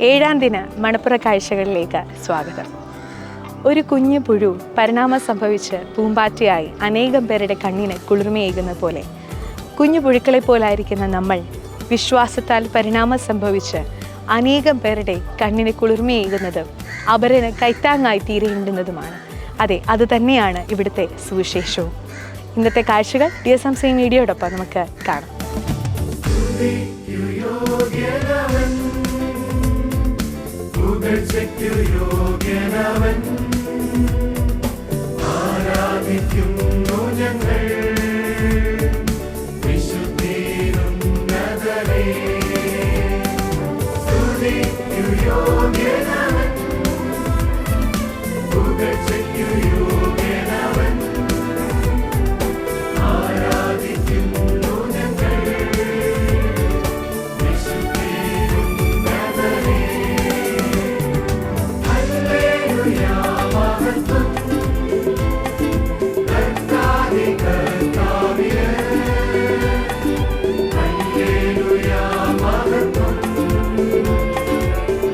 ഏഴാം ദിന മണപ്പുറ കാഴ്ചകളിലേക്ക് സ്വാഗതം. ഒരു കുഞ്ഞു പുഴു പരിണാമം സംഭവിച്ച് പൂമ്പാറ്റയായി അനേകം പേരുടെ കണ്ണിന് കുളിർമയേകുന്ന പോലെ കുഞ്ഞു പുഴുക്കളെ പോലായിരിക്കുന്ന നമ്മൾ വിശ്വാസത്താൽ പരിണാമം സംഭവിച്ച് അനേകം പേരുടെ കണ്ണിന് കുളിർമയേകുന്നതും അവരിന് കൈത്താങ്ങായി തീരേണ്ടുന്നതുമാണ്. അതെ, അതുതന്നെയാണ് ഇവിടുത്തെ സുവിശേഷവും. ഇന്നത്തെ കാഴ്ചകൾ DSMC മീഡിയയോടൊപ്പം നമുക്ക് കാണാം. ആരാധിക്കുന്നു ഞങ്ങൾ വിശുദ്ധീരുന്നതരേ, സ്തുതിക്കു യോഗ്യനവൻ, പുകഴ്ചയ്ക്കു യോഗ്യനവൻ. ആരാധിക്കുന്നു ഞങ്ങൾ വിശുദ്ധീരുന്നതരേ. ഹല്ലേലൂയ മഹത്വം കർത്താവേ കർത്താവിന്. ഹല്ലേലൂയ മഹത്വം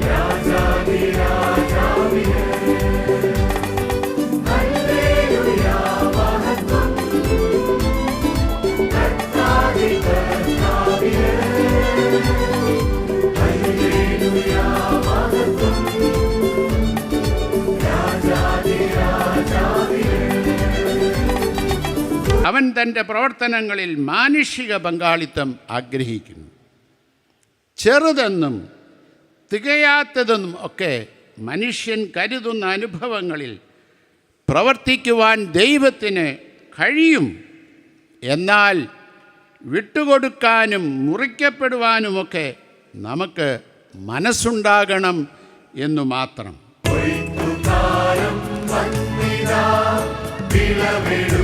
രാജാവേ രാജാവിന്. ഹല്ലേലൂയ മഹത്വം കർത്താവേ കർത്താവിന്. ഹല്ലേലൂയ മഹത്വം രാജാവേ രാജാവിന്. അവൻ തൻ്റെ പ്രവർത്തനങ്ങളിൽ മാനുഷിക പങ്കാളിത്തം ആഗ്രഹിക്കുന്നു. ചെറുതെന്നും തികയാത്തതെന്നും ഒക്കെ മനുഷ്യൻ കരുതുന്ന അനുഭവങ്ങളിൽ പ്രവർത്തിക്കുവാൻ ദൈവത്തിന് കഴിയും. എന്നാൽ വിട്ടുകൊടുക്കാനും മുറിക്കപ്പെടുവാനുമൊക്കെ നമുക്ക് മനസ്സുണ്ടാകണം എന്നു മാത്രം. കൊയ്ത്തുകാലം വന്നിതാ, വിളവെടു